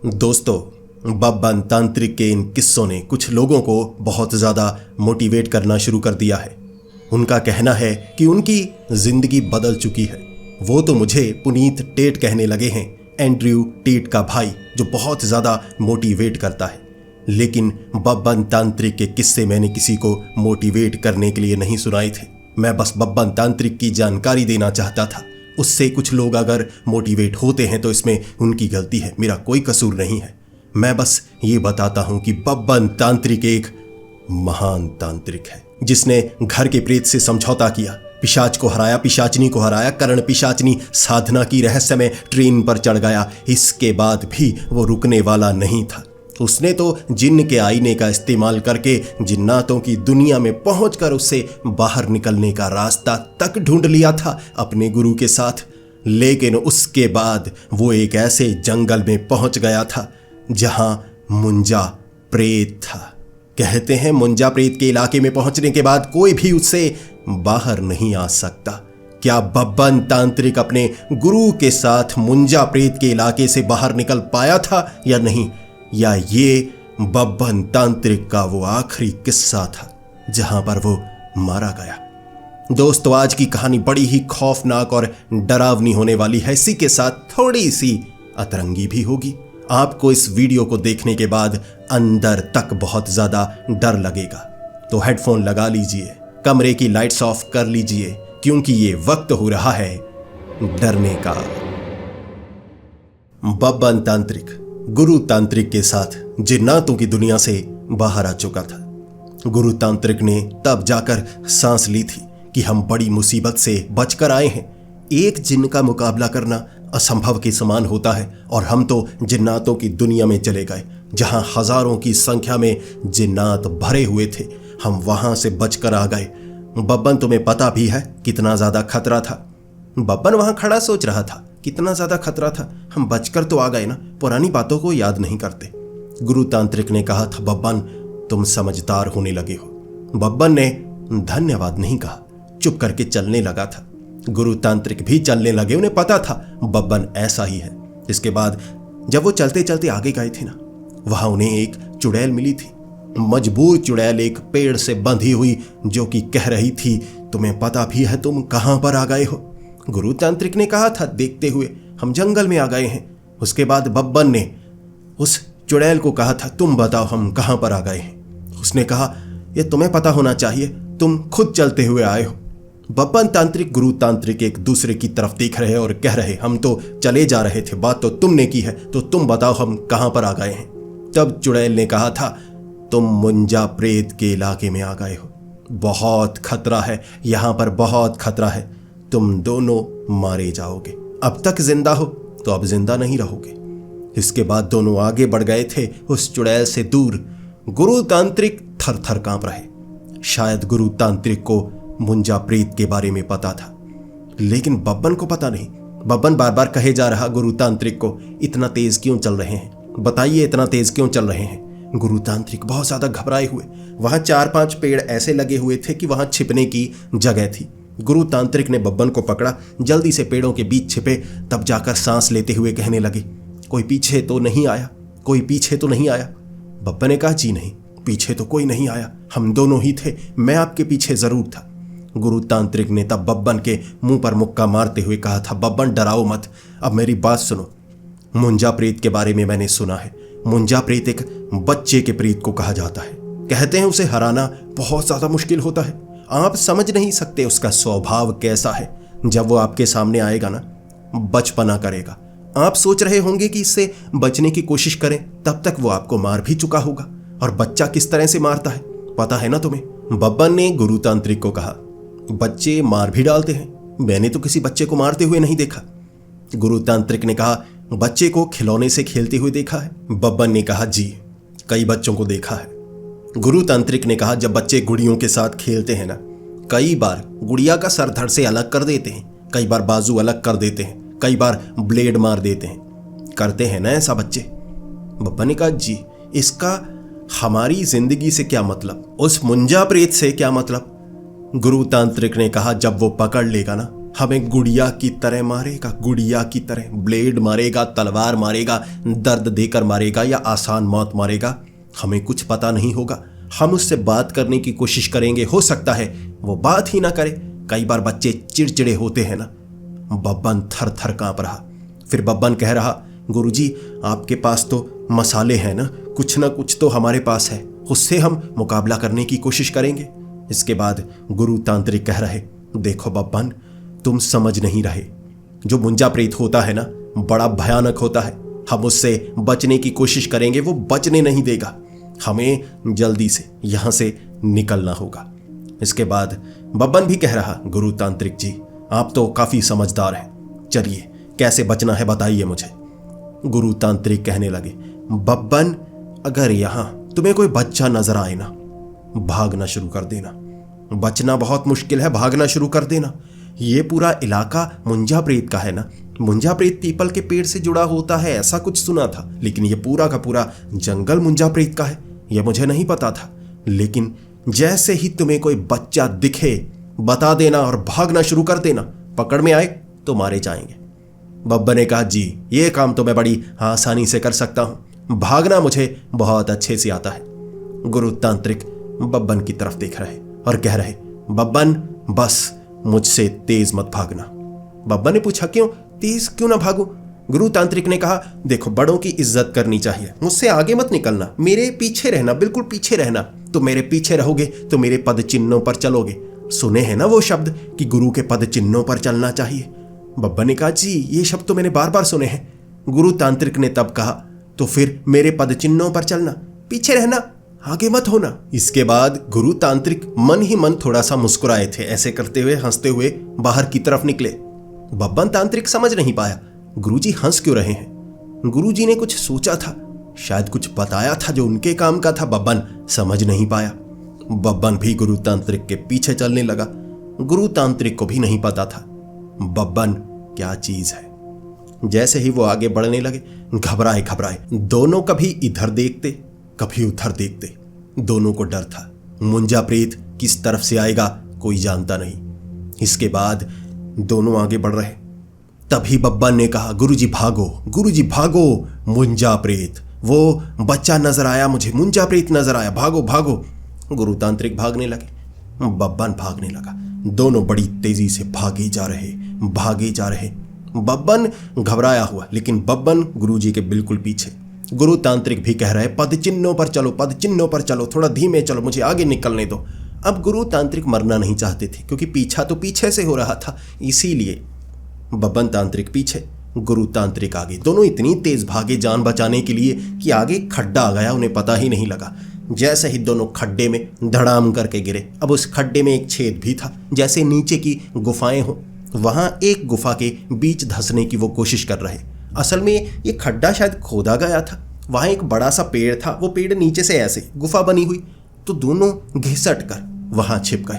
दोस्तों, बब्बन तांत्रिक के इन किस्सों ने कुछ लोगों को बहुत ज़्यादा मोटिवेट करना शुरू कर दिया है। उनका कहना है कि उनकी ज़िंदगी बदल चुकी है। वो तो मुझे पुनीत टेट कहने लगे हैं, एंड्रयू टेट का भाई, जो बहुत ज़्यादा मोटिवेट करता है। लेकिन बब्बन तांत्रिक के किस्से मैंने किसी को मोटिवेट करने के लिए नहीं सुनाए थे। मैं बस बब्बन तांत्रिक की जानकारी देना चाहता था। उससे कुछ लोग अगर मोटिवेट होते हैं तो इसमें उनकी गलती है, मेरा कोई कसूर नहीं है। मैं बस ये बताता हूं कि बब्बन तांत्रिक एक महान तांत्रिक है, जिसने घर के प्रेत से समझौता किया, पिशाच को हराया, पिशाचनी को हराया, करण पिशाचनी साधना की रहस्यमय ट्रेन पर चढ़ गया। इसके बाद भी वो रुकने वाला नहीं था। उसने तो जिन्न के आईने का इस्तेमाल करके जिन्नातों की दुनिया में पहुंचकर उससे बाहर निकलने का रास्ता तक ढूंढ लिया था अपने गुरु के साथ। लेकिन उसके बाद वो एक ऐसे जंगल में पहुंच गया था जहां मुंजा प्रेत था। कहते हैं मुंजा प्रेत के इलाके में पहुंचने के बाद कोई भी उससे बाहर नहीं आ सकता। क्या बब्बन तांत्रिक अपने गुरु के साथ मुंजा प्रेत के इलाके से बाहर निकल पाया था या नहीं, या ये बब्बन तांत्रिक का वो आखिरी किस्सा था जहां पर वो मारा गया। दोस्तों, आज की कहानी बड़ी ही खौफनाक और डरावनी होने वाली है। इसी के साथ थोड़ी सी अतरंगी भी होगी। आपको इस वीडियो को देखने के बाद अंदर तक बहुत ज्यादा डर लगेगा, तो हेडफोन लगा लीजिए, कमरे की लाइट्स ऑफ कर लीजिए, क्योंकि ये वक्त हो रहा है डरने का। बब्बन तांत्रिक गुरु तांत्रिक के साथ जिन्नातों की दुनिया से बाहर आ चुका था। गुरु तांत्रिक ने तब जाकर सांस ली थी कि हम बड़ी मुसीबत से बचकर आए हैं। एक जिन्न का मुकाबला करना असंभव के समान होता है, और हम तो जिन्नातों की दुनिया में चले गए जहां हजारों की संख्या में जिन्नात भरे हुए थे। हम वहां से बचकर आ गए। बब्बन, तुम्हें पता भी है कितना ज्यादा खतरा था। बब्बन वहां खड़ा सोच रहा था, कितना ज्यादा खतरा था, हम बचकर तो आ गए ना, पुरानी बातों को याद नहीं करते। गुरु तांत्रिक ने कहा था, बब्बन तुम समझदार होने लगे हो। बब्बन ने धन्यवाद नहीं कहा, चुप करके चलने लगा था। गुरु तांत्रिक भी चलने लगे, उन्हें पता था बब्बन ऐसा ही है। इसके बाद जब वो चलते चलते आगे गए थे ना, वहां उन्हें एक चुड़ैल मिली थी। मजबूर चुड़ैल एक पेड़ से बंधी हुई, जो कि कह रही थी, तुम्हें पता भी है तुम कहां पर आ गए हो। गुरु तांत्रिक ने कहा था देखते हुए, हम जंगल में आ गए हैं। उसके बाद बब्बन ने उस चुड़ैल को कहा था, तुम बताओ हम कहां पर आ गए हैं। उसने कहा, यह तुम्हें पता होना चाहिए, तुम खुद चलते हुए आए हो। बब्बन तांत्रिक गुरु तांत्रिक एक दूसरे की तरफ देख रहे और कह रहे, हम तो चले जा रहे थे, बात तो तुमने की है, तो तुम बताओ हम कहां पर आ गए हैं। तब चुड़ैल ने कहा था, तुम मुंजा प्रेत के इलाके में आ गए हो। बहुत खतरा है यहां पर, बहुत खतरा है, तुम दोनों मारे जाओगे। अब तक जिंदा हो तो अब जिंदा नहीं रहोगे। इसके बाद दोनों आगे बढ़ गए थे उस चुड़ैल से दूर। गुरु तांत्रिक थर थर कांप रहे। शायद गुरु तांत्रिक को मुंजा प्रेत के बारे में पता था, लेकिन बब्बन को पता नहीं। बब्बन बार बार कहे जा रहा गुरु तांत्रिक को, इतना तेज क्यों चल रहे हैं, बताइए इतना तेज क्यों चल रहे हैं। गुरु तांत्रिक बहुत ज्यादा घबराए हुए। वहां 4-5 पेड़ ऐसे लगे हुए थे कि वहां छिपने की जगह थी। गुरु तांत्रिक ने बब्बन को पकड़ा, जल्दी से पेड़ों के बीच छिपे, तब जाकर सांस लेते हुए कहने लगे, कोई पीछे तो नहीं आया, कोई पीछे तो नहीं आया। बब्बन ने कहा, जी नहीं, पीछे तो कोई नहीं आया, हम दोनों ही थे, मैं आपके पीछे जरूर था। गुरु तांत्रिक ने तब बब्बन के मुंह पर मुक्का मारते हुए कहा था, बब्बन डराओ मत, अब मेरी बात सुनो। मुंजा प्रेत के बारे में मैंने सुना है। मुंजा प्रेत एक बच्चे के प्रेत को कहा जाता है। कहते हैं उसे हराना बहुत ज्यादा मुश्किल होता है। आप समझ नहीं सकते उसका स्वभाव कैसा है। जब वो आपके सामने आएगा ना, बचपना करेगा। आप सोच रहे होंगे कि इससे बचने की कोशिश करें, तब तक वो आपको मार भी चुका होगा। और बच्चा किस तरह से मारता है पता है ना तुम्हें। बब्बन ने गुरु तांत्रिक को कहा, बच्चे मार भी डालते हैं, मैंने तो किसी बच्चे को मारते हुए नहीं देखा। गुरु तांत्रिक ने कहा, बच्चे को खिलौने से खेलते हुए देखा है। बब्बन ने कहा, जी कई बच्चों को देखा है। गुरु तांत्रिक ने कहा, जब बच्चे गुड़ियों के साथ खेलते हैं ना, कई बार गुड़िया का सर धड़ से अलग कर देते हैं, कई बार बाजू अलग कर देते हैं, कई बार ब्लेड मार देते हैं, करते हैं ना ऐसा बच्चे। बब्बन ने कहा, जी इसका हमारी जिंदगी से क्या मतलब, उस मुंजा प्रेत से क्या मतलब। गुरु तांत्रिक ने कहा, जब वो पकड़ लेगा ना, हमें गुड़िया की तरह मारेगा, गुड़िया की तरह ब्लेड मारेगा, तलवार मारेगा, दर्द देकर मारेगा या आसान मौत मारेगा, हमें कुछ पता नहीं होगा। हम उससे बात करने की कोशिश करेंगे, हो सकता है वो बात ही ना करे। कई बार बच्चे चिड़चिड़े होते हैं ना। बब्बन थर थर कांप रहा। फिर बब्बन कह रहा, गुरुजी आपके पास तो मसाले हैं ना कुछ तो हमारे पास है, उससे हम मुकाबला करने की कोशिश करेंगे। इसके बाद गुरु तांत्रिक कह रहे, देखो बब्बन, तुम समझ नहीं रहे। जो मुंजा प्रेत होता है ना, बड़ा भयानक होता है। हम उससे बचने की कोशिश करेंगे, वो बचने नहीं देगा। हमें जल्दी से यहां से निकलना होगा। इसके बाद बब्बन भी कह रहा, गुरु तांत्रिक जी आप तो काफी समझदार हैं, चलिए कैसे बचना है बताइए मुझे। गुरु तांत्रिक कहने लगे, बब्बन अगर यहां तुम्हें कोई बच्चा नजर आए ना, भागना शुरू कर देना। बचना बहुत मुश्किल है, भागना शुरू कर देना। ये पूरा इलाका मुंजा प्रेत का है ना। मुंजा प्रेत पीपल के पेड़ से जुड़ा होता है, ऐसा कुछ सुना था, लेकिन ये पूरा का पूरा जंगल मुंजा प्रेत का है, यह मुझे नहीं पता था। लेकिन जैसे ही तुम्हें कोई बच्चा दिखे बता देना और भागना शुरू कर देना। पकड़ में आए तो मारे जाएंगे। बब्बन ने कहा, जी ये काम तो मैं बड़ी आसानी से कर सकता हूं, भागना मुझे बहुत अच्छे से आता है। गुरु तांत्रिक बब्बन की तरफ देख रहे और कह रहे, बब्बन बस मुझसे तेज मत भागना। बब्बन ने पूछा, क्यों तेज क्यों ना भागूं? गुरु तांत्रिक ने कहा, देखो बड़ों की इज्जत करनी चाहिए, मुझसे आगे मत निकलना, मेरे पीछे रहना, बिल्कुल पीछे रहना। तो मेरे पीछे रहोगे तो मेरे पद चिन्हों पर चलोगे। सुने हैं ना वो शब्द कि गुरु के पद चिन्हों पर चलना चाहिए। बब्बन ने कहा, जी ये शब्द तो मैंने बार बार सुने हैं। गुरु तांत्रिक ने तब कहा, तो फिर मेरे पद चिन्हों पर चलना, पीछे रहना, आगे मत होना। इसके बाद गुरु तांत्रिक मन ही मन थोड़ा सा मुस्कुराए थे, ऐसे करते हुए हंसते हुए बाहर की तरफ निकले। बब्बन तांत्रिक समझ नहीं पाया गुरुजी हंस क्यों रहे हैं। गुरुजी ने कुछ सोचा था, शायद कुछ बताया था जो उनके काम का था, बब्बन समझ नहीं पाया। बब्बन भी गुरु तांत्रिक के पीछे चलने लगा। गुरु तांत्रिक को भी नहीं पता था बब्बन क्या चीज है। जैसे ही वो आगे बढ़ने लगे, घबराए घबराए दोनों कभी इधर देखते कभी उधर देखते। दोनों को डर था, मुंजा प्रेत किस तरफ से आएगा कोई जानता नहीं। इसके बाद दोनों आगे बढ़ रहे। तभी बब्बन ने कहा, गुरुजी भागो, गुरुजी भागो, मुंजा प्रेत, वो बच्चा नजर आया मुझे, मुंजा प्रेत नजर आया, भागो भागो। गुरु तांत्रिक भागने लगे, बब्बन भागने लगा। दोनों बड़ी तेजी से भागे जा रहे। बब्बन घबराया हुआ, लेकिन बब्बन गुरुजी के बिल्कुल पीछे। गुरु तांत्रिक भी कह रहे, पद चिन्हों पर चलो, पद चिन्हों पर चलो, थोड़ा धीमे चलो, मुझे आगे निकलने दो। अब गुरु तांत्रिक मरना नहीं चाहते थे, क्योंकि पीछा तो पीछे से हो रहा था, इसीलिए बब्बन तांत्रिक पीछे, गुरु तांत्रिक आगे। दोनों इतनी तेज भागे जान बचाने के लिए कि आगे खड्डा आ गया, उन्हें पता ही नहीं लगा। जैसे ही दोनों खड्डे में धड़ाम करके गिरे। अब उस खड्डे में एक छेद भी था, जैसे नीचे की गुफाएं हो, वहां एक गुफा के बीच धंसने की वो कोशिश कर रहे। असल में ये खड्डा शायद खोदा गया था, वहां एक बड़ा सा पेड़ था, वो पेड़ नीचे से ऐसे गुफा बनी हुई, तो दोनों घिसट कर वहां छिप गए।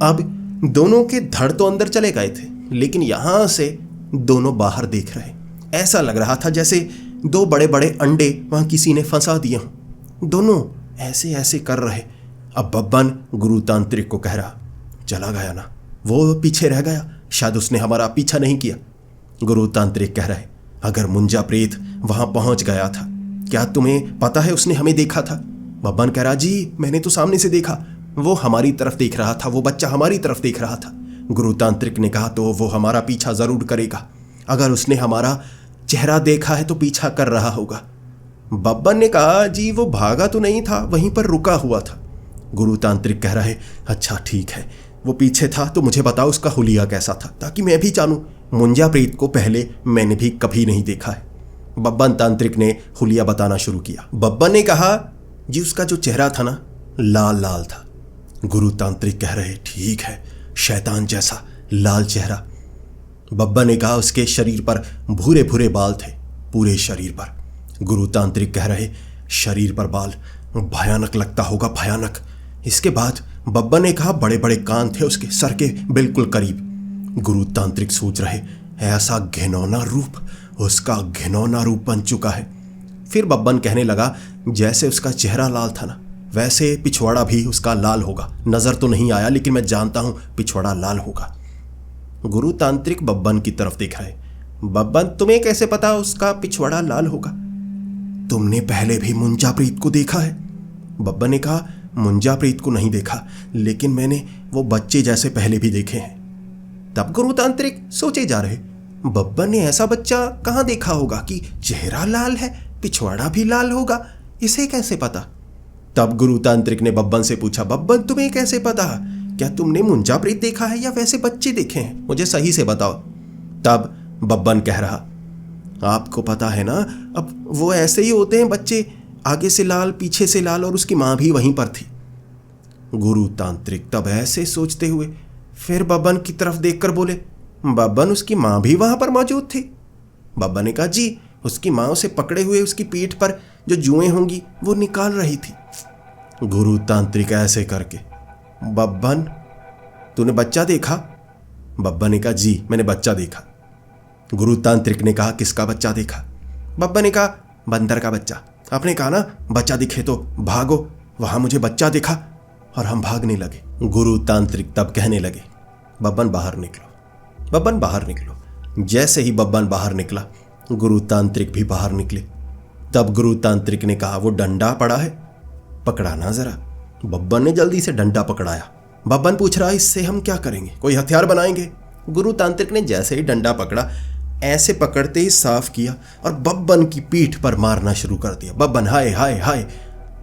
अब दोनों के धड़ तो अंदर चले गए थे, लेकिन यहां से दोनों बाहर देख रहे। ऐसा लग रहा था जैसे दो बड़े बड़े अंडे वहां किसी ने फंसा दिए हों। दोनों ऐसे ऐसे कर रहे। अब बब्बन गुरु तांत्रिक को कह रहा, चला गया ना, वो पीछे रह गया, शायद उसने हमारा पीछा नहीं किया। गुरु तांत्रिक कह रहे, अगर मुंजा प्रेत वहां पहुंच गया था, क्या तुम्हें पता है उसने हमें देखा था? बब्बन कह रहा, जी मैंने तो सामने से देखा, वो हमारी तरफ देख रहा था, वो बच्चा हमारी तरफ देख रहा था। गुरु तांत्रिक ने कहा, तो वो हमारा पीछा जरूर करेगा, अगर उसने हमारा चेहरा देखा है तो पीछा कर रहा होगा। बब्बन ने कहा, जी वो भागा तो नहीं था, वहीं पर रुका हुआ था। गुरु तांत्रिक कह रहे, अच्छा ठीक है, वो पीछे था तो मुझे बताओ उसका हुलिया कैसा था, ताकि मैं भी जानूं। मुंजा प्रेत को पहले मैंने भी कभी नहीं देखा है। बब्बन तांत्रिक ने हुलिया बताना शुरू किया। बब्बन ने कहा, जी उसका जो चेहरा था ना, लाल लाल था। गुरु तांत्रिक कह रहे, ठीक है, शैतान जैसा लाल चेहरा। बब्बन ने कहा, उसके शरीर पर भूरे भूरे बाल थे, पूरे शरीर पर। गुरु तांत्रिक कह रहे, शरीर पर बाल, भयानक लगता होगा, भयानक। इसके बाद बब्बन ने कहा, बड़े बड़े कान थे उसके, सर के बिल्कुल करीब। गुरु तांत्रिक सोच रहे, ऐसा घिनौना रूप, उसका घिनौना रूप बन चुका है। फिर बब्बन कहने लगा, जैसे उसका चेहरा लाल था ना, वैसे पिछवाड़ा भी उसका लाल होगा। नजर तो नहीं आया, लेकिन मैं जानता हूं पिछवाड़ा लाल होगा। गुरु तांत्रिक बब्बन की तरफ देख रहे। बब्बन, तुम्हें कैसे पता उसका पिछवाड़ा लाल होगा? तुमने पहले भी मुंजा प्रीत को देखा है? बब्बन ने कहा, मुंजा प्रीत को नहीं देखा, लेकिन मैंने वो बच्चे जैसे पहले भी देखे हैं। तब गुरु तांत्रिक सोचे जा रहे, बब्बन ने ऐसा बच्चा कहाँ देखा होगा कि चेहरा लाल है, पिछवाड़ा भी लाल होगा, इसे कैसे पता? तब गुरु तांत्रिक ने बब्बन से पूछा, बब्बन तुम्हें कैसे पता? क्या तुमने मुंजा प्रीत देखा है या वैसे बच्चे देखे हैं? मुझे सही से बताओ। तब बब्बन कह रहा, आपको पता है ना, अब वो ऐसे ही होते हैं बच्चे, आगे से लाल पीछे से लाल, और उसकी मां भी वहीं पर थी। गुरु तांत्रिक तब ऐसे सोचते हुए फिर बब्बन की तरफ देखकर बोले, बब्बन उसकी मां भी वहां पर मौजूद थी? बब्बन ने कहा, जी, उसकी मां उसे पकड़े हुए उसकी पीठ पर जो जुएं होंगी वो निकाल रही थी। गुरु तांत्रिक ऐसे करके, बब्बन तूने बच्चा देखा? बब्बन ने कहा, जी मैंने बच्चा देखा। गुरु तांत्रिक ने कहा, किसका बच्चा देखा? बब्बन ने कहा, बंदर का बच्चा। आपने कहा ना बच्चा दिखे तो भागो, वहां मुझे बच्चा दिखा और हम भागने लगे। गुरु तांत्रिक तब कहने लगे, बब्बन बाहर निकलो, बब्बन बाहर निकलो। जैसे ही बब्बन बाहर निकला, गुरु तांत्रिक भी बाहर निकले। तब गुरु तांत्रिक ने कहा, वो डंडा पड़ा है, पकड़ाना जरा। बब्बन ने जल्दी से डंडा पकड़ाया। बब्बन पूछ रहा, इससे हम क्या करेंगे, कोई हथियार बनाएंगे? गुरु तांत्रिक ने जैसे ही डंडा पकड़ा, ऐसे पकड़ते ही साफ किया और बब्बन की पीठ पर मारना शुरू कर दिया। बब्बन हाय हाय हाय।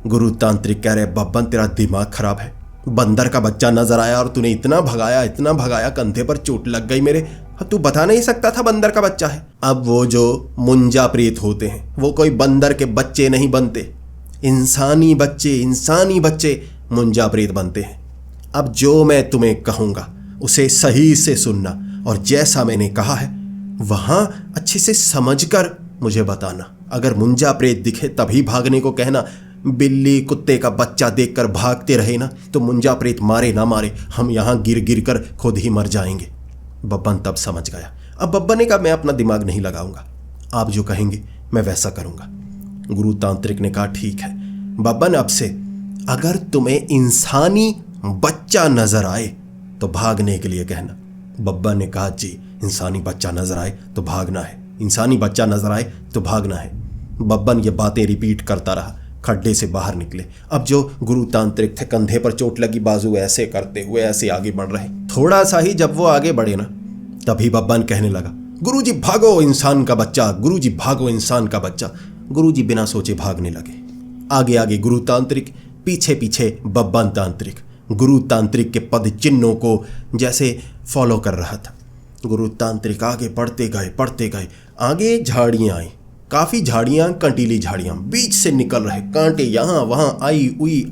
गुरु तांत्रिक कह रहे, बब्बन तेरा दिमाग खराब है, बंदर का बच्चा नजर आया और तूने इतना भगाया, कंधे पर चोट लग गई मेरे। तू बता नहीं सकता था बंदर का बच्चा है? अब वो जो मुंजा प्रेत होते हैं वो कोई बंदर के बच्चे नहीं बनते, इंसानी बच्चे मुंजा प्रेत बनते हैं। अब जो मैं तुम्हें कहूंगा उसे सही से सुनना, और जैसा मैंने कहा है वहां अच्छे से समझकर मुझे बताना। अगर मुंजा प्रेत दिखे तभी भागने को कहना। बिल्ली कुत्ते का बच्चा देखकर भागते रहे ना तो मुंजा प्रेत मारे ना मारे, हम यहां गिर गिर कर खुद ही मर जाएंगे। बब्बन तब समझ गया। अब बब्बन ने कहा, मैं अपना दिमाग नहीं लगाऊंगा, आप जो कहेंगे मैं वैसा करूंगा। गुरु तांत्रिक ने कहा, ठीक है बब्बन, अब से अगर तुम्हें इंसानी बच्चा नजर आए तो भागने के लिए कहना। बब्बन ने कहा, जी इंसानी बच्चा नजर आए तो भागना है, इंसानी बच्चा नजर आए तो भागना है। बब्बन ये बातें रिपीट करता रहा। खड्डे से बाहर निकले। अब जो गुरु तांत्रिक थे, कंधे पर चोट लगी, बाजू ऐसे करते हुए ऐसे आगे बढ़ रहे। थोड़ा सा ही जब वो आगे बढ़े ना, तभी बब्बन कहने लगा, गुरुजी भागो इंसान का बच्चा, गुरुजी भागो इंसान का बच्चा। गुरुजी बिना सोचे भागने लगे। आगे आगे गुरु तांत्रिक, पीछे पीछे बब्बन तांत्रिक। गुरु तांत्रिक के पद चिन्हों को जैसे फॉलो कर रहा था। गुरु तांत्रिक आगे बढ़ते गए। आगे झाड़ियां आई, काफी झाड़ियां, कंटीली झाड़ियां, बीच से निकल रहे कांटे, यहां वहां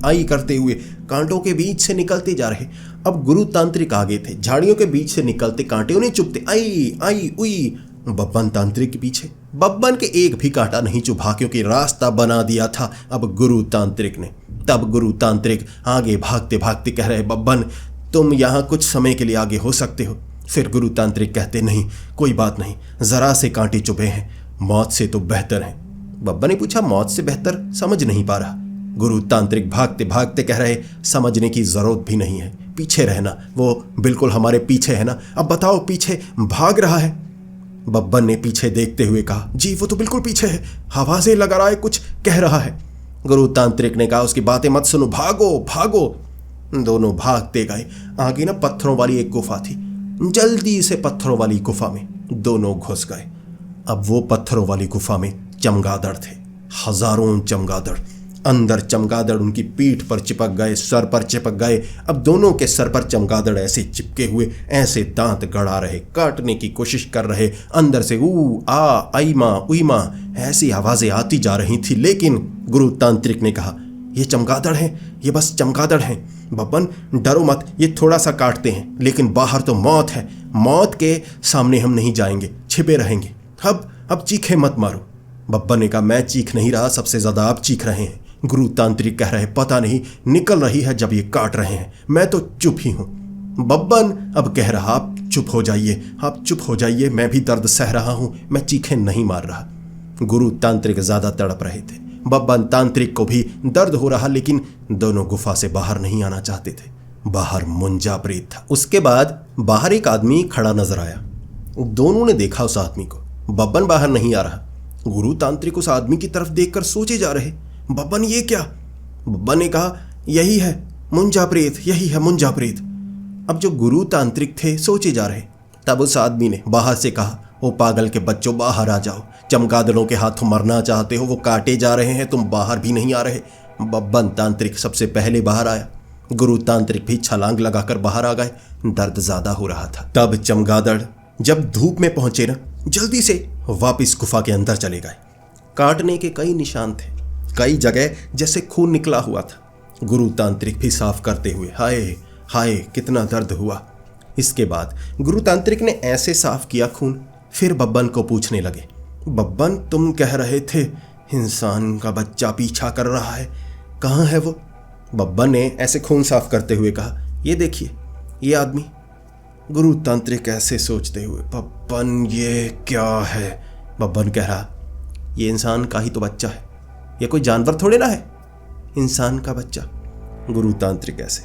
आई करते हुए कांटों के बीच से निकलते जा रहे। अब गुरु तांत्रिक आगे थे, झाड़ियों के बीच से निकलते कांटे उन्हें चुभते, आई बब्बन तांत्रिक के पीछे। बब्बन के एक भी कांटा नहीं चुभा, क्योंकि रास्ता बना दिया था अब गुरु तांत्रिक ने। तब गुरु तांत्रिक आगे भागते भागते कह रहे, बब्बन तुम यहां कुछ समय के लिए आगे हो सकते हो। फिर गुरु तांत्रिक कहते, नहीं कोई बात नहीं, जरा से कांटे चुभे हैं, मौत से तो बेहतर है। बब्बन ने पूछा, मौत से बेहतर? समझ नहीं पा रहा। गुरु तांत्रिक भागते भागते कह रहे, समझने की जरूरत भी नहीं है, पीछे रहना, वो बिल्कुल हमारे पीछे है ना। अब बताओ पीछे भाग रहा है? बब्बन ने पीछे देखते हुए कहा, जी वो तो बिल्कुल पीछे है, आवाजें लगा रहा है, कुछ कह रहा है। गुरु तांत्रिक ने कहा, उसकी बातें मत सुनो, भागो। दोनों भागते गए। आगे ना पत्थरों वाली एक गुफा थी, जल्दी से पत्थरों वाली गुफा में दोनों घुस गए। अब वो पत्थरों वाली गुफा में चमगादड़ थे, हजारों चमगादड़। अंदर चमगादड़ उनकी पीठ पर चिपक गए, सर पर चिपक गए। अब दोनों के सर पर चमगादड़ ऐसे चिपके हुए, ऐसे दांत गड़ा रहे, काटने की कोशिश कर रहे। अंदर से ऊ आ आई माँ उई माँ ऐसी आवाजें आती जा रही थी। लेकिन गुरु तांत्रिक ने कहा, ये चमगादड़ हैं, ये बस चमगादड़ हैं। बब्बन डरो मत, ये थोड़ा सा काटते हैं, लेकिन बाहर तो मौत है, मौत के सामने हम नहीं जाएंगे, छिपे रहेंगे। अब चीखे मत मारो। बब्बन ने कहा, मैं चीख नहीं रहा, सबसे ज्यादा आप चीख रहे हैं। गुरु तांत्रिक कह रहे, पता नहीं निकल रही है जब ये काट रहे हैं, मैं तो चुप ही हूं। बब्बन अब कह रहा, आप चुप हो जाइए, मैं भी दर्द सह रहा हूं, मैं चीखें नहीं मार रहा। गुरु तांत्रिक ज्यादा तड़प रहे थे, बब्बन तांत्रिक को भी दर्द हो रहा, लेकिन दोनों गुफा से बाहर नहीं आना चाहते थे। बाहर मुंजा प्रेत था। उसके बाद बाहर एक आदमी खड़ा नजर आया। दोनों ने देखा उस आदमी को। बब्बन बाहर नहीं आ रहा। गुरु तांत्रिक उस आदमी की तरफ देखकर सोचे जा रहे, बब्बन ये क्या? बब्बन ने कहा, यही है मुंजा प्रेत, यही है मुंजा प्रेत। अब जो गुरु तांत्रिक थे सोचे जा रहे। तब उस आदमी ने बाहर से कहा, ओ पागल के बच्चों, बाहर आ जाओ। चमगादड़ों के हाथों मरना चाहते हो, वो काटे जा रहे हैं, तुम बाहर भी नहीं आ रहे। बब्बन तांत्रिक सबसे पहले बाहर आया। गुरु तांत्रिक भी छलांग लगाकर बाहर आ गए। दर्द ज्यादा हो रहा था। तब चमगादड़ जब धूप में पहुंचे ना, जल्दी से वापस गुफा के अंदर चले गए। काटने के कई निशान थे, कई जगह जैसे खून निकला हुआ था। गुरु तांत्रिक भी साफ करते हुए, हाय हाय कितना दर्द हुआ। इसके बाद गुरु तांत्रिक ने ऐसे साफ किया खून, फिर बब्बन को पूछने लगे, बब्बन तुम कह रहे थे इंसान का बच्चा पीछा कर रहा है, कहाँ है वो? बब्बन ने ऐसे खून साफ करते हुए कहा, ये देखिए ये आदमी। गुरु तांत्रिक ऐसे सोचते हुए, बब्बन ये क्या है? बब्बन कह रहा, ये इंसान का ही तो बच्चा है, ये कोई जानवर थोड़े ना है, इंसान का बच्चा। गुरु तांत्रिक ऐसे,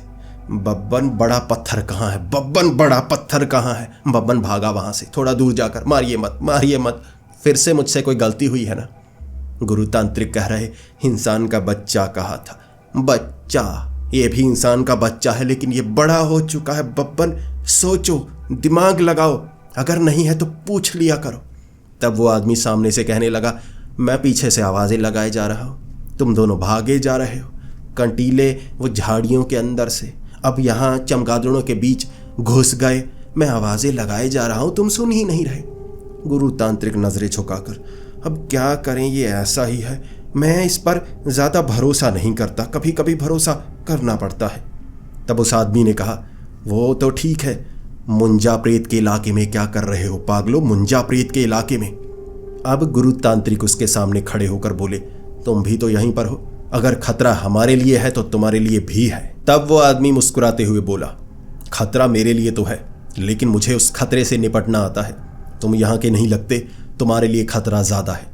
बब्बन बड़ा पत्थर कहाँ है? बब्बन बड़ा पत्थर कहाँ है? बब्बन भागा वहां से थोड़ा दूर जाकर, मारिए मत, मारिए मत, फिर से मुझसे कोई गलती हुई है ना। गुरु तांत्रिक कह रहे, इंसान का बच्चा कहा था। बच्चा, ये भी इंसान का बच्चा है, लेकिन ये बड़ा हो चुका है। बब्बन सोचो, दिमाग लगाओ, अगर नहीं है तो पूछ लिया करो। तब वो आदमी सामने से कहने लगा, मैं पीछे से आवाजें लगाए जा रहा हूं, तुम दोनों भागे जा रहे हो कंटीले वो झाड़ियों के अंदर से, अब यहाँ चमगादड़ों के बीच घुस गए, मैं आवाजें लगाए जा रहा हूं, तुम सुन ही नहीं रहे। गुरु तांत्रिक नजरें झुकाकर, अब क्या करें, ये ऐसा ही है, मैं इस पर ज्यादा भरोसा नहीं करता, कभी कभी भरोसा करना पड़ता है। तब उस आदमी ने कहा, वो तो ठीक है, मुंजा प्रेत के इलाके में क्या कर रहे हो पागलो, मुंजा प्रेत के इलाके में। अब गुरु तांत्रिक उसके सामने खड़े होकर बोले, तुम भी तो यहीं पर हो, अगर खतरा हमारे लिए है तो तुम्हारे लिए भी है। तब वो आदमी मुस्कुराते हुए बोला, खतरा मेरे लिए तो है, लेकिन मुझे उस खतरे से निपटना आता है, तुम यहाँ के नहीं लगते, तुम्हारे लिए खतरा ज्यादा है।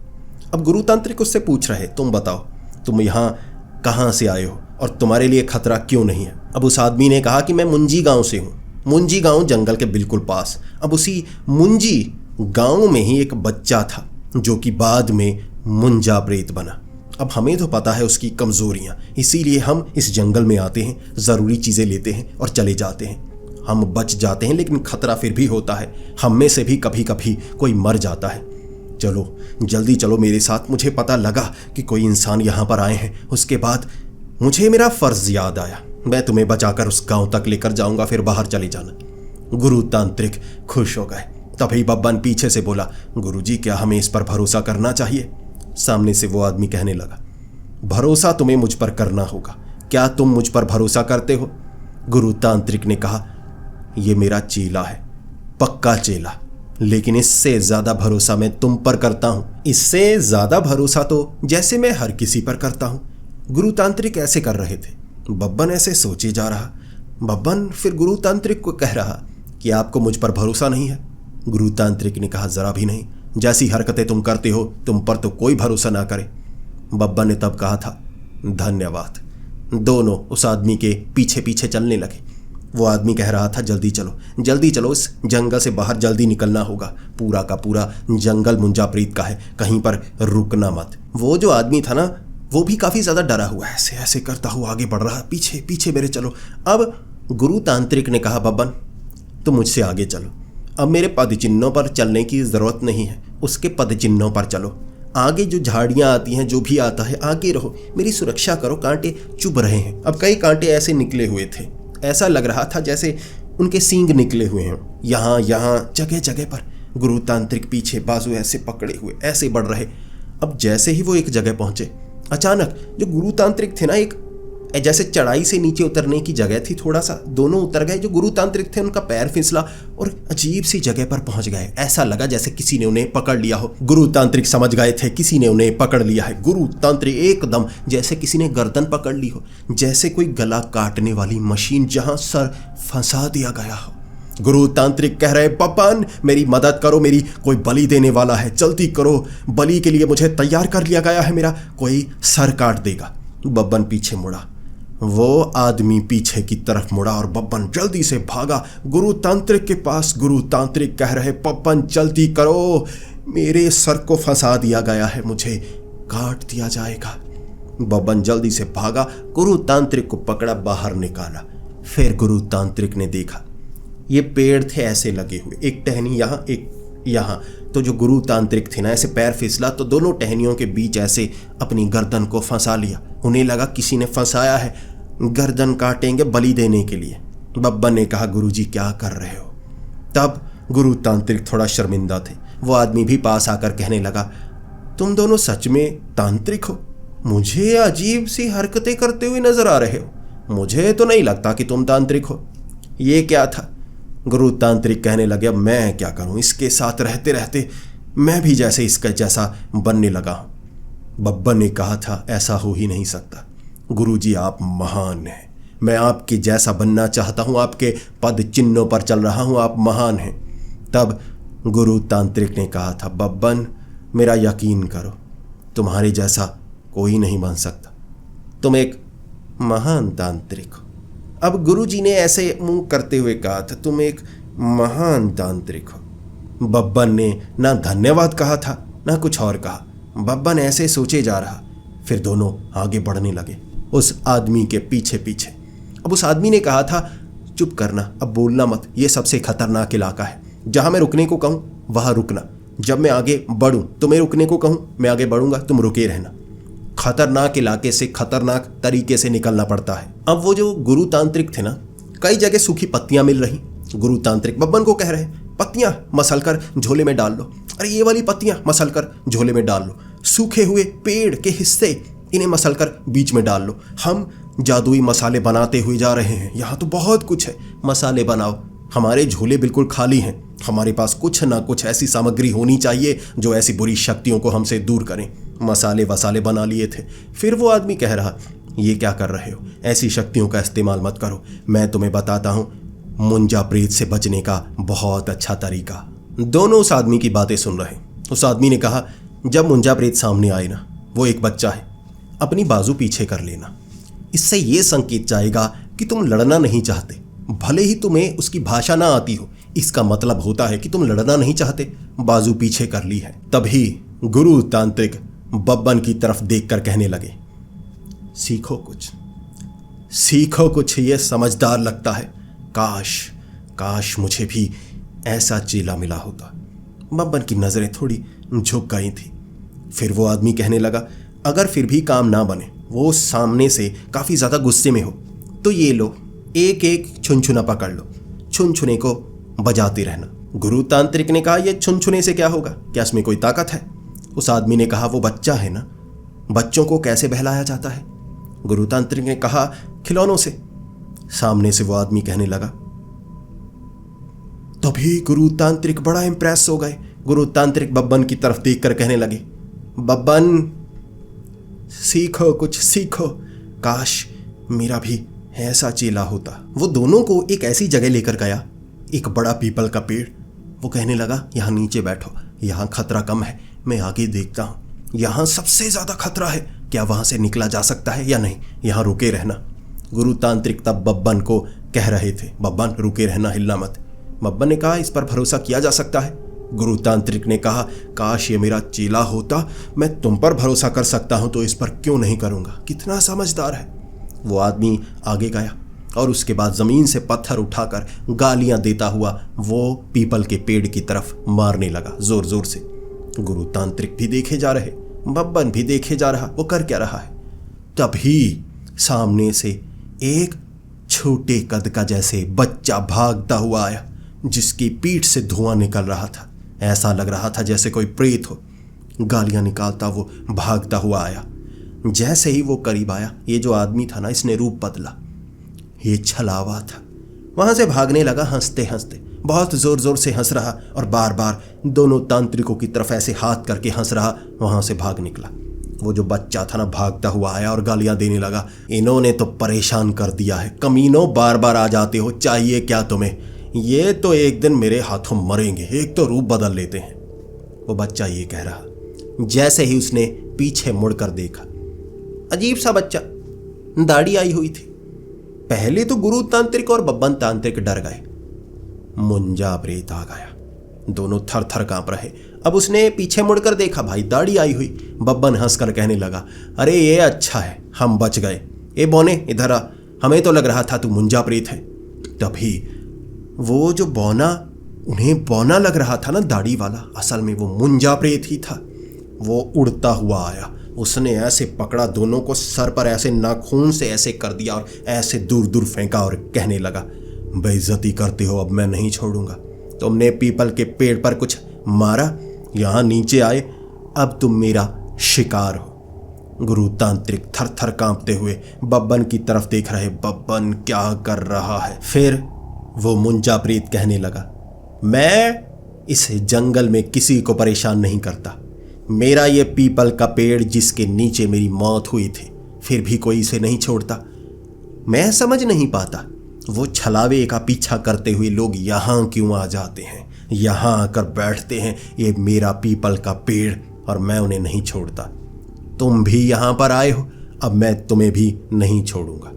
अब गुरु तांत्रिक उससे पूछ रहे, तुम बताओ तुम यहाँ कहाँ से आए हो और तुम्हारे लिए खतरा क्यों नहीं है? अब उस आदमी ने कहा कि मैं मुंजी गांव से हूँ। मुंजी गांव जंगल के बिल्कुल पास। अब उसी मुंजी गांव में ही एक बच्चा था जो कि बाद में मुंजा प्रेत बना। अब हमें तो पता है उसकी कमजोरियां, इसीलिए हम इस जंगल में आते हैं, जरूरी चीजें लेते हैं और चले जाते हैं। हम बच जाते हैं, लेकिन खतरा फिर भी होता है, हम में से भी कभी कभी कोई मर जाता है। चलो जल्दी चलो मेरे साथ, मुझे पता लगा कि कोई इंसान यहाँ पर आए हैं। उसके बाद मुझे मेरा फर्ज याद आया, मैं तुम्हें बचाकर उस गांव तक लेकर जाऊंगा, फिर बाहर चले जाना। गुरु तांत्रिक खुश हो गए। तभी बब्बन पीछे से बोला, गुरुजी क्या हमें इस पर भरोसा करना चाहिए? सामने से वो आदमी कहने लगा, भरोसा तुम्हें मुझ पर करना होगा, क्या तुम मुझ पर भरोसा करते हो? गुरु तांत्रिक ने कहा, यह मेरा चेला है, पक्का चेला, लेकिन इससे ज्यादा भरोसा मैं तुम पर करता हूं। इससे ज्यादा भरोसा तो जैसे मैं हर किसी पर करता हूं। गुरु तांत्रिक ऐसे कर रहे थे। बब्बन ऐसे सोचे जा रहा। बब्बन फिर गुरु तांत्रिक को कह रहा कि आपको मुझ पर भरोसा नहीं है। गुरु तांत्रिक ने कहा, जरा भी नहीं, जैसी हरकतें तुम करते हो तुम पर तो कोई भरोसा ना करे। बब्बन ने तब कहा था, धन्यवाद। दोनों उस आदमी के पीछे पीछे चलने लगे। वो आदमी कह रहा था, जल्दी चलो, इस जंगल से बाहर जल्दी निकलना होगा, पूरा का पूरा जंगल मुंजा प्रेत का है, कहीं पर रुकना मत। वो जो आदमी था ना, वो भी काफी ज्यादा डरा हुआ, ऐसे ऐसे करता हुआ आगे बढ़ रहा, पीछे पीछे मेरे चलो। अब गुरु तांत्रिक ने कहा, बब्बन तुम मुझसे आगे चलो, अब मेरे पद चिन्हों पर चलने की जरूरत नहीं है, उसके पद चिन्हों पर चलो, आगे जो झाड़ियां आती हैं, जो भी आता है आगे रहो, मेरी सुरक्षा करो, कांटे चुभ रहे हैं। अब कई कांटे ऐसे निकले हुए थे, ऐसा लग रहा था जैसे उनके सींग निकले हुए हैं, यहाँ जगह जगह पर। गुरु तांत्रिक पीछे बाजू ऐसे पकड़े हुए ऐसे बढ़ रहे। अब जैसे ही वो एक जगह पहुंचे, अचानक जो गुरु तांत्रिक थे ना, एक जैसे चढ़ाई से नीचे उतरने की जगह थी, थोड़ा सा दोनों उतर गए। जो गुरु तांत्रिक थे उनका पैर फिसला और अजीब सी जगह पर पहुंच गए। ऐसा लगा जैसे किसी ने उन्हें पकड़ लिया हो। गुरु तांत्रिक समझ गए थे किसी ने उन्हें पकड़ लिया है। गुरु तांत्रिक एकदम जैसे किसी ने गर्दन पकड़ ली हो, जैसे कोई गला काटने वाली मशीन जहां सर फंसा दिया गया हो। गुरु तांत्रिक कह रहे, बब्बन मेरी मदद करो, मेरी कोई बलि देने वाला है, जल्दी करो, बलि के लिए मुझे तैयार कर लिया गया है, मेरा कोई सर काट देगा। बब्बन पीछे मुड़ा, वो आदमी पीछे की तरफ मुड़ा और बब्बन जल्दी से भागा गुरु तांत्रिक के पास। गुरु तांत्रिक कह रहे, बब्बन जल्दी करो, मेरे सर को फंसा दिया गया है, मुझे काट दिया जाएगा। बब्बन जल्दी से भागा, गुरु तांत्रिक को पकड़ा, बाहर निकाला। फिर गुरु तांत्रिक ने देखा ये पेड़ थे ऐसे लगे हुए, एक टहनी यहाँ एक यहाँ। तो जो गुरु तांत्रिक थे ना, ऐसे पैर फिसला तो दोनों टहनियों के बीच ऐसे अपनी गर्दन को फंसा लिया। उन्हें लगा किसी ने फंसाया है, गर्दन काटेंगे बलि देने के लिए। बब्बन ने कहा, गुरुजी क्या कर रहे हो? तब गुरु तांत्रिक थोड़ा शर्मिंदा थे। वो आदमी भी पास आकर कहने लगा, तुम दोनों सच में तांत्रिक हो? मुझे अजीब सी हरकतें करते हुए नजर आ रहे हो, मुझे तो नहीं लगता कि तुम तांत्रिक हो। ये क्या था? गुरु तांत्रिक कहने लगे, अब मैं क्या करूं, इसके साथ रहते रहते मैं भी जैसे इसका जैसा बनने लगा हूं। बब्बन ने कहा था, ऐसा हो ही नहीं सकता गुरुजी, आप महान हैं, मैं आपके जैसा बनना चाहता हूं, आपके पद चिन्हों पर चल रहा हूं, आप महान हैं। तब गुरु तांत्रिक ने कहा था, बब्बन मेरा यकीन करो, तुम्हारे जैसा कोई नहीं बन सकता, तुम एक महान तांत्रिक हो। अब गुरुजी ने ऐसे मुंह करते हुए कहा था, तुम एक महान तांत्रिक हो। बब्बन ने ना धन्यवाद कहा था ना कुछ और कहा। बब्बन ऐसे सोचे जा रहा। फिर दोनों आगे बढ़ने लगे उस आदमी के पीछे पीछे। अब उस आदमी ने कहा था, चुप करना, अब बोलना मत, ये सबसे खतरनाक इलाका है, जहां मैं रुकने को कहूं वहां रुकना, जब मैं आगे बढ़ूं तुम्हें रुकने को कहूं मैं आगे बढ़ूंगा, तुम रुके रहना। खतरनाक इलाके से खतरनाक तरीके से निकलना पड़ता है। अब वो जो गुरु तांत्रिक थे ना, कई जगह सूखी पत्तियां मिल रही। गुरु तांत्रिक बब्बन को कह रहे, पत्तियां मसल कर झोले में डाल लो, अरे ये वाली पत्तियां मसल कर झोले में डाल लो, सूखे हुए पेड़ के हिस्से इन्हें मसल कर बीच में डाल लो, हम जादुई मसाले बनाते हुए जा रहे हैं, यहाँ तो बहुत कुछ है, मसाले बनाओ, हमारे झोले बिल्कुल खाली हैं, हमारे पास कुछ ना कुछ ऐसी सामग्री होनी चाहिए जो ऐसी बुरी शक्तियों को हमसे दूर करें। मसाले वसाले बना लिए थे। फिर वो आदमी कह रहा, ये क्या कर रहे हो, ऐसी शक्तियों का इस्तेमाल मत करो, मैं तुम्हें बताता हूँ मुंजा प्रेत से बचने का बहुत अच्छा तरीका। दोनों उस आदमी की बातें सुन रहे। उस आदमी ने कहा, जब मुंजा प्रेत सामने आए ना, वो एक बच्चा है, अपनी बाजू पीछे कर लेना, इससे ये संकेत जाएगा कि तुम लड़ना नहीं चाहते, भले ही तुम्हें उसकी भाषा ना आती हो, इसका मतलब होता है कि तुम लड़ना नहीं चाहते, बाजू पीछे कर ली है। तभी गुरु तांत्रिक बब्बन की तरफ देखकर कहने लगे, सीखो कुछ, सीखो कुछ, ये समझदार लगता है, काश काश मुझे भी ऐसा चेला मिला होता। बब्बन की नजरें थोड़ी झुक गई थी। फिर वो आदमी कहने लगा, अगर फिर भी काम ना बने, वो सामने से काफी ज्यादा गुस्से में हो, तो ये लो, एक एक छुनछुना पकड़ लो, छुनछुने को बजाते रहना। गुरु तांत्रिक ने कहा, ये छुनछुने से क्या होगा, क्या इसमें कोई ताकत है? उस आदमी ने कहा, वो बच्चा है ना, बच्चों को कैसे बहलाया जाता है? गुरु तांत्रिक ने कहा, खिलौनों से। सामने से वो आदमी कहने लगा। तभी गुरु तांत्रिक बड़ा इंप्रेस हो गए। गुरु तांत्रिक बब्बन की तरफ देखकर कहने लगे, बब्बन सीखो कुछ, सीखो, काश मेरा भी ऐसा चेला होता। वो दोनों को एक ऐसी जगह लेकर गया, एक बड़ा पीपल का पेड़। वो कहने लगा, यहाँ नीचे बैठो, यहाँ खतरा कम है, मैं आगे देखता हूँ, यहाँ सबसे ज्यादा खतरा है, क्या वहां से निकला जा सकता है या नहीं, यहाँ रुके रहना। गुरु तांत्रिक तब बब्बन को कह रहे थे, बब्बन रुके रहना, हिलना मत। बब्बन ने कहा, इस पर भरोसा किया जा सकता है? गुरु तांत्रिक ने कहा, काश ये मेरा चेला होता, मैं तुम पर भरोसा कर सकता हूं तो इस पर क्यों नहीं करूंगा, कितना समझदार है। वो आदमी आगे गया और उसके बाद जमीन से पत्थर उठाकर गालियां देता हुआ वो पीपल के पेड़ की तरफ मारने लगा जोर जोर से। गुरु तांत्रिक भी देखे जा रहे, बब्बन भी देखे जा रहा, वो कर क्या रहा है। तभी सामने से एक छोटे कद का जैसे बच्चा भागता हुआ आया, जिसकी पीठ से धुआं निकल रहा था, ऐसा लग रहा था जैसे कोई प्रेत हो। गालियां निकालता वो भागता हुआ आया। जैसे ही वो करीब आया, ये जो आदमी था ना, इसने रूप बदला, ये छलावा था। वहां से भागने लगा हंसते हंसते, बहुत जोर जोर से हंस रहा और बार बार दोनों तांत्रिकों की तरफ ऐसे हाथ करके हंस रहा। वहां से भाग निकला। वो जो बच्चा था ना, भागता हुआ आया और गालियां देने लगा, इन्होंने तो परेशान कर दिया है, कमीनों बार बार आ जाते हो, चाहिए क्या तुम्हें, ये तो एक दिन मेरे हाथों मरेंगे, एक तो रूप बदल लेते हैं। वो बच्चा ये कह रहा। जैसे ही उसने पीछे मुड़कर देखा, अजीब सा बच्चा, दाढ़ी आई हुई थी, पहले तो गुरु तांत्रिक और बब्बन तांत्रिक डर गए। मुंजा प्रेत आ गया। दोनों थर थर कांप रहे। अब उसने पीछे मुड़कर देखा, भाई दाढ़ी आई हुई। बब्बन हंसकर कहने लगा, अरे ये अच्छा है, हम बच गए। ए बौने इधर आ, हमें तो लग रहा था तू मुंजा प्रेत है। तभी वो जो बौना, उन्हें बौना लग रहा था ना दाढ़ी वाला, असल में वो मुंजा प्रेत ही था। वो उड़ता हुआ आया। उसने ऐसे पकड़ा दोनों को, सर पर ऐसे नाखून से ऐसे कर दिया और ऐसे दूर दूर फेंका और कहने लगा, बेइज्जती करते हो, अब मैं नहीं छोड़ूंगा। तुमने पीपल के पेड़ पर कुछ मारा, यहां नीचे आए, अब तुम मेरा शिकार हो। गुरु तांत्रिक थर थर कांपते हुए बब्बन की तरफ देख रहे। बब्बन क्या कर रहा है? फिर वो मुंजा प्रेत कहने लगा, मैं इस जंगल में किसी को परेशान नहीं करता। मेरा ये पीपल का पेड़ जिसके नीचे मेरी मौत हुई थी, फिर भी कोई इसे नहीं छोड़ता। मैं समझ नहीं पाता वो छलावे का पीछा करते हुए लोग यहाँ क्यों आ जाते हैं, यहाँ आकर बैठते हैं। ये मेरा पीपल का पेड़ और मैं उन्हें नहीं छोड़ता। तुम भी यहाँ पर आए हो, अब मैं तुम्हें भी नहीं छोड़ूंगा।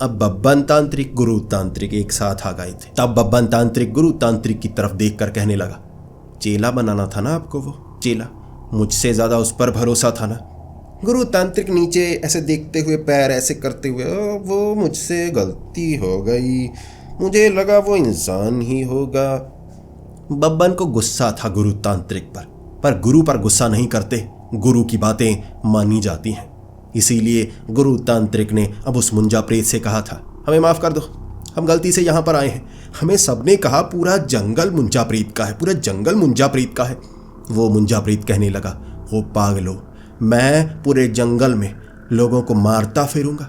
अब बब्बन तांत्रिक गुरु तांत्रिक एक साथ आ गए थे। तब बब्बन तांत्रिक गुरु तांत्रिक की तरफ देखकर कहने लगा, चेला बनाना था ना आपको, वो चेला, मुझसे ज्यादा उस पर भरोसा था ना। गुरु तांत्रिक नीचे ऐसे देखते हुए, पैर ऐसे करते हुए, वो मुझसे गलती हो गई, मुझे लगा वो इंसान ही होगा। बब्बन को गुस्सा था गुरु तांत्रिक पर गुरु पर गुस्सा नहीं करते, गुरु की बातें मानी जाती हैं। इसीलिए गुरु तांत्रिक ने अब उस मुंजा प्रेत से कहा था, हमें माफ कर दो, हम गलती से यहाँ पर आए हैं। हमें सबने कहा पूरा जंगल मुंजा प्रेत का है, पूरा जंगल मुंजा प्रेत का है। वो मुंजा प्रेत कहने लगा, वो पागलो, मैं पूरे जंगल में लोगों को मारता फिरूंगा।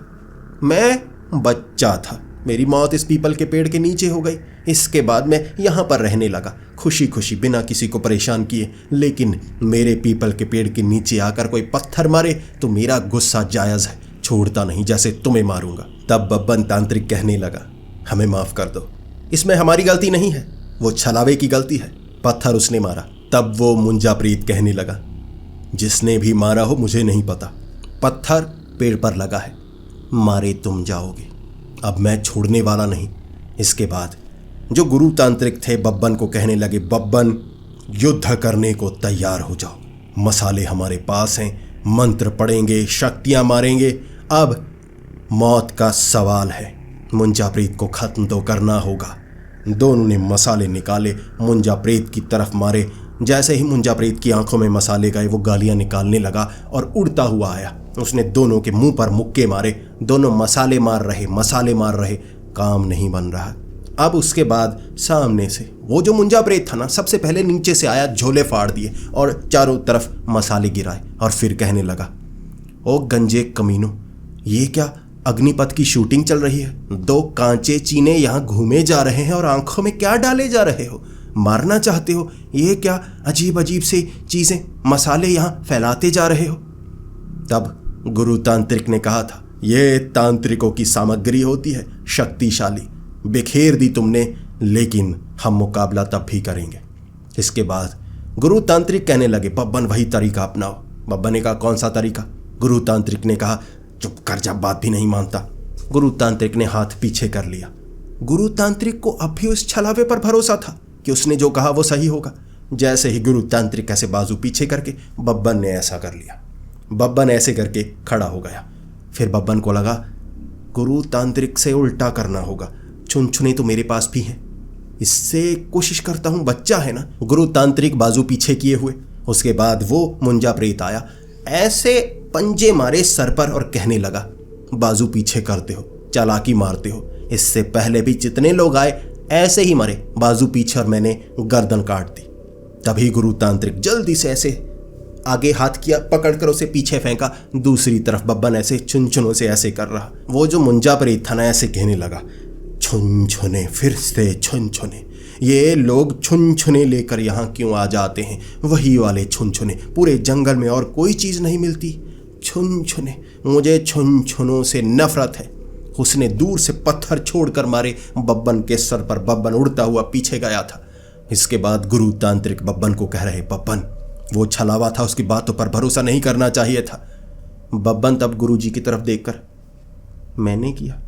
मैं बच्चा था, मेरी मौत इस पीपल के पेड़ के नीचे हो गई। इसके बाद मैं यहाँ पर रहने लगा, खुशी खुशी, बिना किसी को परेशान किए। लेकिन मेरे पीपल के पेड़ के नीचे आकर कोई पत्थर मारे तो मेरा गुस्सा जायज़ है, छोड़ता नहीं, जैसे तुम्हें मारूंगा। तब बब्बन तांत्रिक कहने लगा, हमें माफ़ कर दो, इसमें हमारी गलती नहीं है, वो छलावे की गलती है, पत्थर उसने मारा। तब वो मुंजा प्रेत कहने लगा, जिसने भी मारा हो मुझे नहीं पता, पत्थर पेड़ पर लगा है, मारे तुम जाओगे, अब मैं छोड़ने वाला नहीं। इसके बाद जो गुरु तांत्रिक थे बब्बन को कहने लगे, बब्बन युद्ध करने को तैयार हो जाओ, मसाले हमारे पास हैं, मंत्र पढ़ेंगे, शक्तियां मारेंगे, अब मौत का सवाल है, मुंजा प्रेत को खत्म तो करना होगा। दोनों ने मसाले निकाले, मुंजा प्रेत की तरफ मारे। जैसे ही मुंजा प्रेत की आंखों में मसाले गए, वो गालियां निकालने लगा और उड़ता हुआ आया। उसने दोनों के मुंह पर मुक्के मारे, दोनों मसाले मार रहे, काम नहीं बन रहा। अब उसके बाद सामने से वो जो मुंजा प्रेत था ना, सबसे पहले नीचे से आया, झोले फाड़ दिए और चारों तरफ मसाले गिराए और फिर कहने लगा, ओ गंजे कमीनों, ये क्या अग्निपथ की शूटिंग चल रही है? दो कांचे चीने यहाँ घूमे जा रहे हैं और आंखों में क्या डाले जा रहे हो? मारना चाहते हो? ये क्या अजीब अजीब सी चीजें, मसाले यहाँ फैलाते जा रहे हो? तब गुरु तांत्रिक ने कहा था, ये तांत्रिकों की सामग्री होती है, शक्तिशाली, बिखेर दी तुमने, लेकिन हम मुकाबला तब भी करेंगे। इसके बाद गुरु तांत्रिक कहने लगे, बब्बन वही तरीका अपनाओ। बब्बन ने कहा, कौन सा तरीका? गुरु तांत्रिक ने कहा, चुप कर जा, बात भी नहीं मानता। गुरु तांत्रिक ने हाथ पीछे कर लिया। गुरु तांत्रिक को अब भी उस छलावे पर भरोसा था कि उसने जो कहा वो सही होगा। जैसे ही गुरु तांत्रिक ऐसे बाजू पीछे करके, बब्बन ने ऐसा कर लिया। बब्बन ऐसे करके खड़ा हो गया। फिर बब्बन को लगा, गुरु तांत्रिक से उल्टा करना होगा, छुनछुने तो मेरे पास भी हैं, इससे कोशिश करता हूं, बच्चा है ना। गुरु तांत्रिक बाजू पीछे किए हुए, उसके बाद वो मुंजा प्रेत आया, ऐसे पंजे मारे सर पर और कहने लगा, बाजू पीछे करते हो, चालाकी मारते हो, इससे पहले भी जितने लोग आए ऐसे ही मरे, बाजू पीछे और मैंने गर्दन काट दी। तभी गुरु तांत्रिक जल्दी से ऐसे आगे हाथ किया, पकड़कर उसे पीछे फेंका। दूसरी तरफ बब्बन ऐसे छुनछुनों से ऐसे कर रहा। वो जो मुंजा प्रेत था ना, ऐसे कहने लगा, छुनछुने, फिर से छुनछुने, ये लोग छुनछुने लेकर यहाँ क्यों आ जाते हैं? वही वाले छुनछुने, पूरे जंगल में और कोई चीज़ नहीं मिलती, छुनछुने, मुझे छुनछुनों से नफरत है। उसने दूर से पत्थर छोड़कर मारे बब्बन के सर पर। बब्बन उड़ता हुआ पीछे गया था। इसके बाद गुरु तांत्रिक बब्बन को कह रहे, बब्बन वो छलावा था, उसकी बातों पर भरोसा नहीं करना चाहिए था। बब्बन तब गुरु जी की तरफ देखकर, मैंने किया,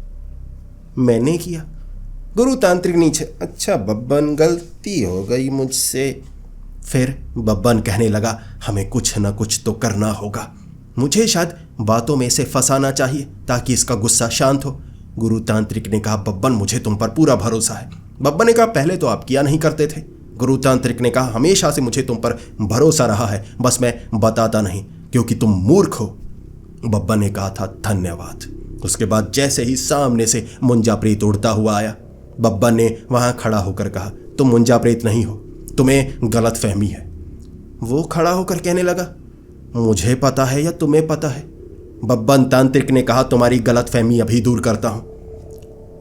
मैंने किया? गुरु तांत्रिक नीचे, अच्छा बब्बन, गलती हो गई मुझसे। फिर बब्बन कहने लगा, हमें कुछ न कुछ तो करना होगा, मुझे शायद बातों में से फंसाना चाहिए ताकि इसका गुस्सा शांत हो। गुरु तांत्रिक ने कहा, बब्बन मुझे तुम पर पूरा भरोसा है। बब्बन ने कहा, पहले तो आप किया नहीं करते थे। गुरु तांत्रिक ने कहा, हमेशा से मुझे तुम पर भरोसा रहा है, बस मैं बताता नहीं क्योंकि तुम मूर्ख हो। बब्बन ने कहा था, धन्यवाद। उसके बाद जैसे ही सामने से मुंजा प्रेत उड़ता हुआ आया, बब्बन ने वहां खड़ा होकर कहा, तुम मुंजा प्रेत नहीं हो, तुम्हें गलत फहमी है। वो खड़ा होकर कहने लगा, मुझे पता है या तुम्हें पता है? बब्बन तांत्रिक ने कहा, तुम्हारी गलत फहमी अभी दूर करता हूं।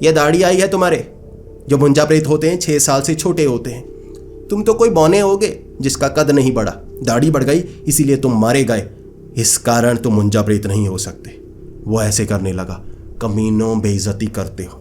यह दाढ़ी आई है तुम्हारे, जो मुंजा प्रेत होते हैं 6 साल से छोटे होते हैं। तुम तो कोई बौने होगे जिसका कद नहीं बढ़ा, दाढ़ी बढ़ गई इसीलिए तुम मारे गए, इस कारण तुम मुंजा प्रेत नहीं हो सकते। वो ऐसे करने लगा, कमीनों, बेइज्जती करते हो।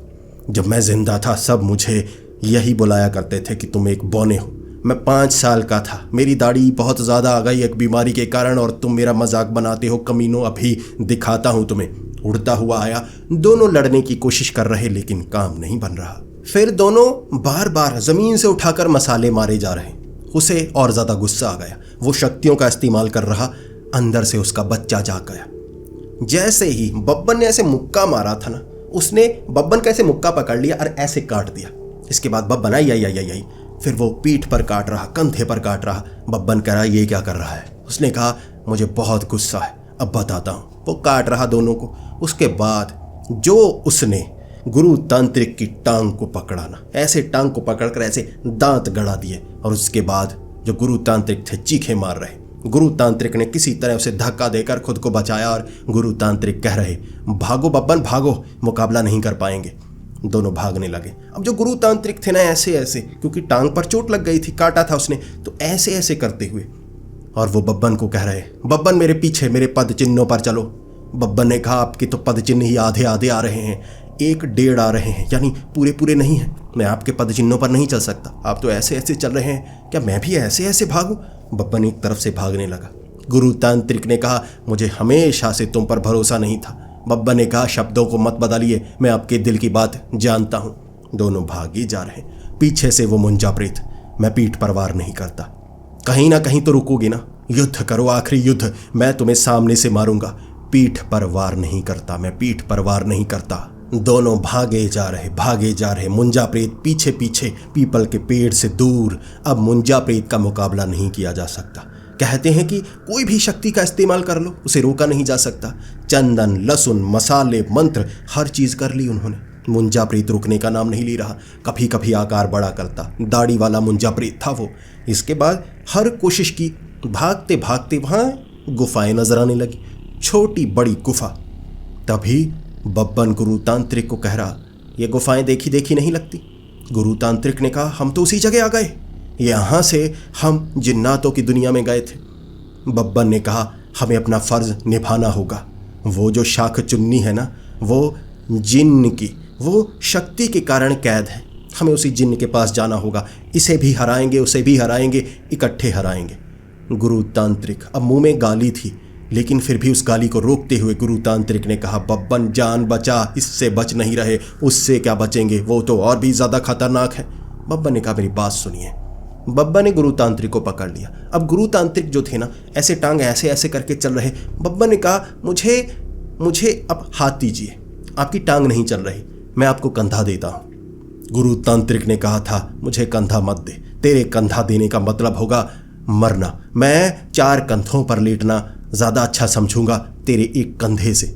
जब मैं जिंदा था सब मुझे यही बुलाया करते थे कि तुम एक बौने हो। मैं 5 साल का था, मेरी दाढ़ी बहुत ज़्यादा आ गई एक बीमारी के कारण, और तुम मेरा मजाक बनाते हो। कमीनों, अभी दिखाता हूं तुम्हें। उड़ता हुआ आया, दोनों लड़ने की कोशिश कर रहे लेकिन काम नहीं बन रहा। फिर दोनों बार बार जमीन से उठाकर मसाले मारे जा रहे। उसे और ज़्यादा गुस्सा आ गया, वो शक्तियों का इस्तेमाल कर रहा। अंदर से उसका बच्चा जाग गया। जैसे ही बब्बन ने ऐसे मुक्का मारा था ना, उसने बब्बन का ऐसे मुक्का पकड़ लिया और ऐसे काट दिया। इसके बाद बब्बन आई, फिर वो पीठ पर काट रहा, कंधे पर काट रहा। बब्बन कह रहा, ये क्या कर रहा है? उसने कहा, मुझे बहुत गुस्सा है, अब बताता हूँ। वो काट रहा दोनों को। उसके बाद जो उसने गुरु तांत्रिक की टांग को पकड़ा ना, ऐसे टांग को पकड़कर ऐसे दांत गड़ा दिए, और उसके बाद जो गुरु तांत्रिक थे चीखे मार रहे। गुरु तांत्रिक ने किसी तरह उसे धक्का देकर खुद को बचाया, और गुरु तांत्रिक कह रहे, भागो बब्बन भागो, मुकाबला नहीं कर पाएंगे। दोनों भागने लगे। अब जो गुरु तांत्रिक थे ना, ऐसे ऐसे, क्योंकि टांग पर चोट लग गई थी, काटा था उसने, तो ऐसे ऐसे करते हुए, और वो बब्बन को कह रहे, बब्बन मेरे पीछे, मेरे पद चिन्हों पर चलो। बब्बन ने कहा, आपके तो पद चिन्ह ही आधे आधे आ रहे हैं, 1-1.5 आ रहे हैं, यानी पूरे पूरे नहीं हैं। मैं आपके पद चिन्हों पर नहीं चल सकता, आप तो ऐसे ऐसे चल रहे हैं, क्या मैं भी ऐसे ऐसे भागूं? बब्बन एक तरफ से भागने लगा। गुरु तांत्रिक ने कहा, मुझे हमेशा से तुम पर भरोसा नहीं था। बब्बन ने कहा, शब्दों को मत बदलिए, मैं आपके दिल की बात जानता हूं। दोनों भागे जा रहे। पीछे से वो मुंजा प्रेत, मैं पीठ पर वार नहीं करता, कहीं ना कहीं तो रुकोगे ना, युद्ध करो, आखिरी युद्ध, मैं तुम्हें सामने से मारूंगा। पीठ पर वार नहीं करता, मैं पीठ पर वार नहीं करता। दोनों भागे जा रहे। मुंजा प्रेत पीछे पीछे, पीपल के पेड़ से दूर। अब मुंजा प्रेत का मुकाबला नहीं किया जा सकता। कहते हैं कि कोई भी शक्ति का इस्तेमाल कर लो, उसे रोका नहीं जा सकता। चंदन, लहसुन, मसाले, मंत्र, हर चीज कर ली उन्होंने। मुंजा प्रेत रुकने का नाम नहीं ले रहा। कभी कभी आकार बड़ा करता, दाढ़ी वाला मुंजा प्रेत था वो। इसके बाद हर कोशिश की, भागते भागते वहां गुफाएं नजर आने लगी, छोटी बड़ी गुफा। तभी बब्बन गुरु तांत्रिक को कह रहा, ये गुफाएं देखी देखी नहीं लगती। गुरु तांत्रिक ने कहा, हम तो उसी जगह आ गए, यहां से हम जिन्नातों की दुनिया में गए थे। बब्बन ने कहा, हमें अपना फर्ज निभाना होगा। वो जो शाख चुन्नी है ना, वो जिन्न की, वो शक्ति के कारण कैद है। हमें उसी जिन्न के पास जाना होगा, इसे भी हराएंगे, उसे भी हराएंगे, इकट्ठे हराएंगे। गुरु तांत्रिक, अब मुंह में गाली थी, लेकिन फिर भी उस गाली को रोकते हुए गुरु तांत्रिक ने कहा, बब्बन जान बचा, इससे बच नहीं रहे, उससे क्या बचेंगे, वो तो और भी ज्यादा खतरनाक है। बब्बन ने कहा, मेरी बात सुनिए। बब्बन ने गुरु तांत्रिक को पकड़ लिया। अब गुरु तांत्रिक जो थे ना, ऐसे टांग ऐसे ऐसे करके चल रहे। बब्बन ने कहा, मुझे अब हाथ दीजिए, आपकी टांग नहीं चल रही, मैं आपको कंधा देता हूं। गुरु तांत्रिक ने कहा था, मुझे कंधा मत दे, तेरे कंधा देने का मतलब होगा मरना। मैं 4 कंधों पर लेटना ज्यादा अच्छा समझूंगा तेरे एक कंधे से।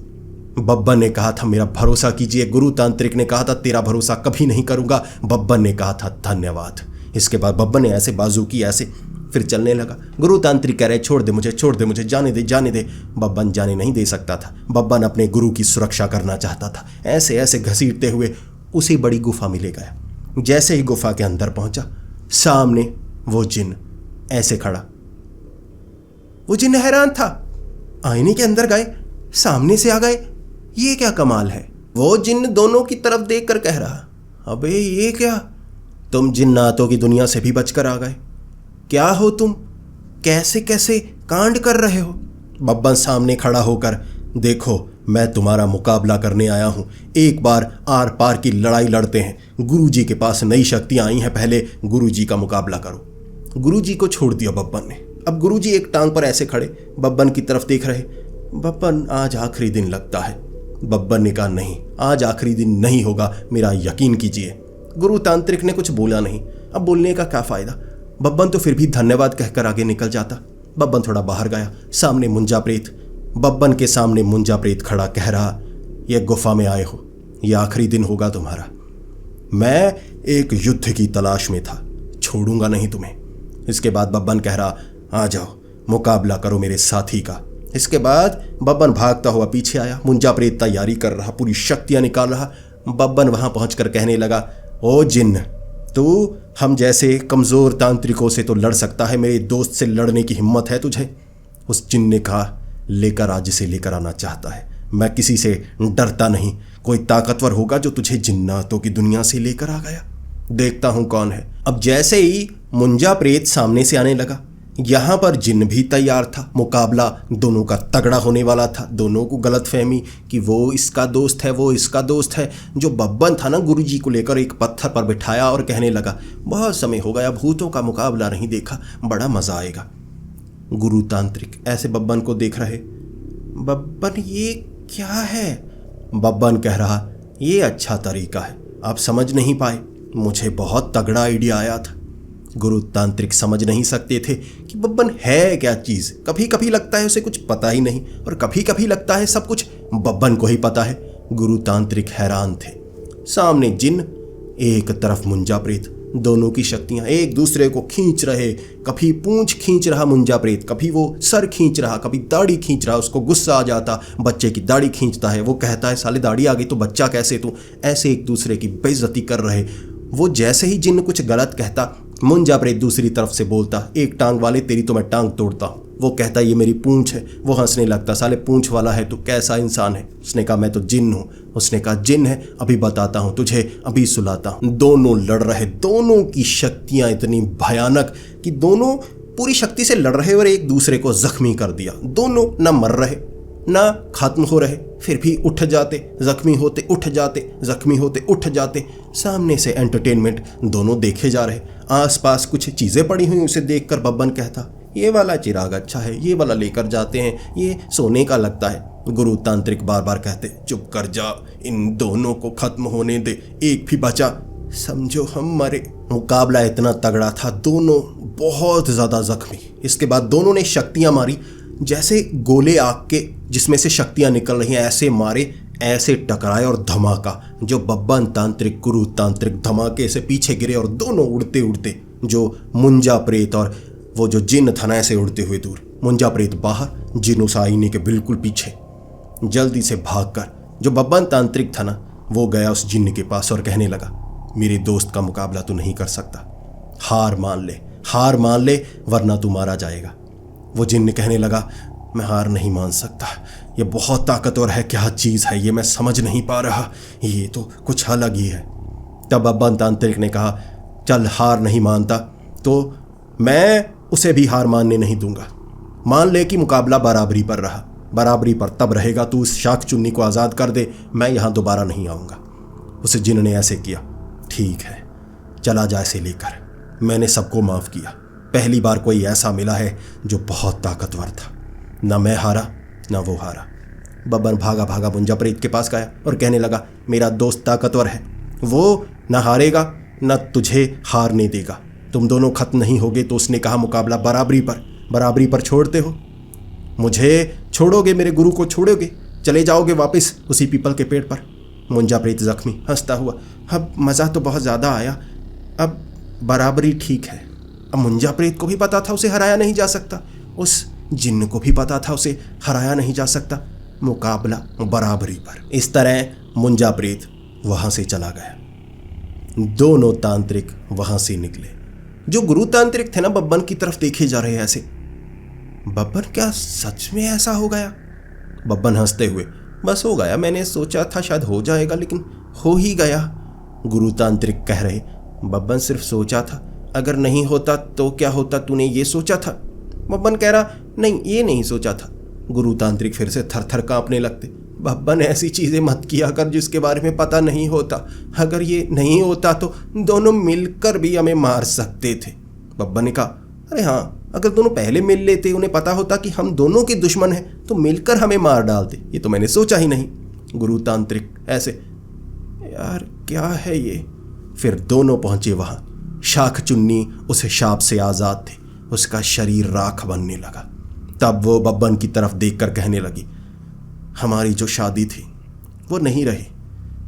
बब्बन ने कहा था, मेरा भरोसा कीजिए। गुरु तांत्रिक ने कहा था, तेरा भरोसा कभी नहीं करूंगा। बब्बन ने कहा था, धन्यवाद। इसके बाद बब्बन ने ऐसे बाजू की, ऐसे, फिर चलने लगा। गुरु तांत्रिक कह रहे, छोड़ दे मुझे, जाने दे। बब्बन जाने नहीं दे सकता था। बब्बन अपने गुरु की सुरक्षा करना चाहता था। ऐसे ऐसे घसीटते हुए उसी बड़ी गुफा में ले गया। जैसे ही गुफा के अंदर पहुंचा, सामने वो जिन्न ऐसे खड़ा। वो जिन्न हैरान था, आईने के अंदर गए, सामने से आ गए, ये क्या कमाल है। वो जिन्न दोनों की तरफ देखकर कह रहा, अबे ये क्या, तुम जिन्नातों की दुनिया से भी बचकर आ गए, क्या हो तुम, कैसे कैसे कांड कर रहे हो। बब्बन सामने खड़ा होकर, देखो मैं तुम्हारा मुकाबला करने आया हूं। एक बार आर पार की लड़ाई लड़ते हैं। गुरुजी के पास नई शक्तियां आई हैं, पहले गुरुजी का मुकाबला करो। गुरुजी को छोड़ दिया बब्बन ने। अब गुरुजी एक टांग पर ऐसे खड़े बब्बन की तरफ देख रहे। बब्बन, आज आखिरी दिन लगता है। बब्बन ने कहा, नहीं, आज आखिरी दिन नहीं होगा, मेरा यकीन कीजिए। गुरु तांत्रिक ने कुछ बोला नहीं। अब बोलने का क्या फायदा। बब्बन तो फिर भी धन्यवाद कहकर आगे निकल जाता। बब्बन थोड़ा बाहर गया। सामने मुंजा प्रेत, बब्बन के सामने मुंजा प्रेत खड़ा, कह रहा, यह गुफा में आए हो, यह आखिरी दिन होगा तुम्हारा। मैं एक युद्ध की तलाश में था, छोड़ूंगा नहीं तुम्हें। इसके बाद बब्बन कह रहा, आ जाओ, मुकाबला करो मेरे साथी का। इसके बाद बब्बन भागता हुआ पीछे आया। मुंजा प्रेत तैयारी कर रहा, पूरी शक्तियां निकाल रहा। बब्बन वहां पहुंचकर कहने लगा, ओ जिन्न, तू हम जैसे कमजोर तांत्रिकों से तो लड़ सकता है, मेरे दोस्त से लड़ने की हिम्मत है तुझे? उस जिन्न ने कहा, लेकर आ जिसे लेकर आना चाहता है, मैं किसी से डरता नहीं। कोई ताकतवर होगा जो तुझे जिन्नातों की दुनिया से लेकर आ गया, देखता हूं कौन है। अब जैसे ही मुंजा प्रेत सामने से आने लगा, यहां पर जिन्न भी तैयार था। मुकाबला दोनों का तगड़ा होने वाला था। दोनों को गलतफहमी कि वो इसका दोस्त है, वो इसका दोस्त है। जो बब्बन था ना, गुरुजी को लेकर एक पत्थर पर बिठाया और कहने लगा, बहुत समय हो गया भूतों का मुकाबला नहीं देखा, बड़ा मजा आएगा। गुरु तांत्रिक ऐसे बब्बन को देख रहे। बब्बन, ये क्या है? बब्बन कह रहा, ये अच्छा तरीका है, आप समझ नहीं पाए, मुझे बहुत तगड़ा आइडिया आया था। गुरु तांत्रिक समझ नहीं सकते थे कि बब्बन है क्या चीज। कभी कभी लगता है उसे कुछ पता ही नहीं, और कभी कभी लगता है सब कुछ बब्बन को ही पता है। गुरु तांत्रिक हैरान थे। सामने जिन्न, एक तरफ मुंजा प्रेत। दोनों की शक्तियां एक दूसरे को खींच रहे। कभी पूंछ खींच रहा मुंजा प्रेत, कभी वो सर खींच रहा, कभी दाढ़ी खींच रहा। उसको गुस्सा आ जाता, बच्चे की दाढ़ी खींचता है। वो कहता है, साले दाढ़ी आ गई तो बच्चा कैसे तू? ऐसे एक दूसरे की बेइज्जती कर रहे। वो जैसे ही जिन्न कुछ गलत कहता, मुंजा प्रेत दूसरी तरफ से बोलता, एक टांग वाले, तेरी तो मैं टांग तोड़ता हूं। वो कहता, ये मेरी पूंछ है। वो हंसने लगता, साले पूंछ वाला है तू, कैसा इंसान है? उसने कहा, मैं तो जिन्न हूं। उसने कहा, जिन्न है, अभी बताता हूं तुझे, अभी सुलाता हूं। दोनों लड़ रहे। दोनों की शक्तियां इतनी भयानक कि दोनों पूरी शक्ति से लड़ रहे और एक दूसरे को जख्मी कर दिया। दोनों न मर रहे ना खत्म हो रहे, फिर भी उठ जाते, जख्मी होते उठ जाते, जख्मी होते उठ जाते। सामने से एंटरटेनमेंट दोनों देखे जा रहे। आसपास कुछ चीजें पड़ी हुई, उसे देखकर बब्बन कहता, ये वाला चिराग अच्छा है, ये वाला लेकर जाते हैं, ये सोने का लगता है। गुरु तांत्रिक बार बार कहते, चुप कर जा, इन दोनों को खत्म होने दे, एक भी बचा समझो हम मरे। मुकाबला इतना तगड़ा था, दोनों बहुत ज्यादा जख्मी। इसके बाद दोनों ने शक्तियां मारी, जैसे गोले आग के जिसमें से शक्तियां निकल रही हैं, ऐसे मारे, ऐसे टकराए और धमाका। जो बब्बन तांत्रिक, गुरु तांत्रिक धमाके से पीछे गिरे और दोनों उड़ते उड़ते, जो मुंजा प्रेत और वो जो जिन्न था ना, ऐसे उड़ते हुए दूर। मुंजा प्रेत बाहर, जिन्न उस आईने के बिल्कुल पीछे। जल्दी से भागकर जो बब्बन तांत्रिक था ना, वो गया उस जिन्न के पास और कहने लगा, मेरे दोस्त का मुकाबला तू नहीं कर सकता, हार मान ले, हार मान ले, वरना तू मारा जाएगा। वो जिन्न कहने लगा, मैं हार नहीं मान सकता, ये बहुत ताकतवर है, क्या चीज़ है ये, मैं समझ नहीं पा रहा, ये तो कुछ अलग ही है। तब बब्बन तांत्रिक ने कहा, चल हार नहीं मानता तो मैं उसे भी हार मानने नहीं दूंगा। मान ले कि मुकाबला बराबरी पर रहा, बराबरी पर तब रहेगा, तू उस शाख चुन्नी को आज़ाद कर दे, मैं यहाँ दोबारा नहीं आऊँगा। उसे जिन्न ने ऐसे किया, ठीक है, चला जा इसे लेकर, मैंने सबको माफ़ किया। पहली बार कोई ऐसा मिला है जो बहुत ताकतवर था, न मैं हारा न वो हारा। बब्बन भागा भागा मुंजा प्रेत के पास गया और कहने लगा, मेरा दोस्त ताकतवर है, वो न हारेगा न तुझे हारने देगा, तुम दोनों खत्म नहीं होगे। तो उसने कहा, मुकाबला बराबरी पर छोड़ते हो, मुझे छोड़ोगे, मेरे गुरु को छोड़ोगे, चले जाओगे वापस उसी पीपल के पेड़ पर। मुंजा प्रेत जख्मी हंसता हुआ, अब मज़ा तो बहुत ज़्यादा आया, अब बराबरी ठीक है। अब मुंजा प्रेत को भी पता था उसे हराया नहीं जा सकता, उस जिन्न को भी पता था उसे हराया नहीं जा सकता, मुकाबला बराबरी पर। इस तरह मुंजा प्रेत वहाँ से चला गया। दोनों तांत्रिक वहाँ से निकले। जो गुरु तांत्रिक थे ना, बब्बन की तरफ देखे जा रहे ऐसे। बब्बन, क्या सच में ऐसा हो गया? बब्बन हंसते हुए, बस हो गया, मैंने सोचा था शायद हो जाएगा लेकिन हो ही गया। गुरु तांत्रिक कह रहे, बब्बन सिर्फ सोचा था, अगर नहीं होता तो क्या होता, तूने ये सोचा था? बब्बन कह रहा, नहीं, ये नहीं सोचा था। गुरु तांत्रिक फिर से थर थर कांपने लगते। बब्बन ऐसी चीजें मत किया कर जिसके बारे में पता नहीं होता। अगर ये नहीं होता तो दोनों मिलकर भी हमें मार सकते थे। बब्बन ने कहा, अरे हाँ, अगर दोनों पहले मिल लेते, उन्हें पता होता कि हम दोनों के दुश्मन हैं, तो मिलकर हमें मार डालते। ये तो मैंने सोचा ही नहीं। गुरु तांत्रिक ऐसे, यार क्या है ये। फिर दोनों पहुंचे वहां। शाख चुन्नी उस शाप से आजाद थे। उसका शरीर राख बनने लगा। तब वो बब्बन की तरफ देखकर कहने लगी, हमारी जो शादी थी वो नहीं रही।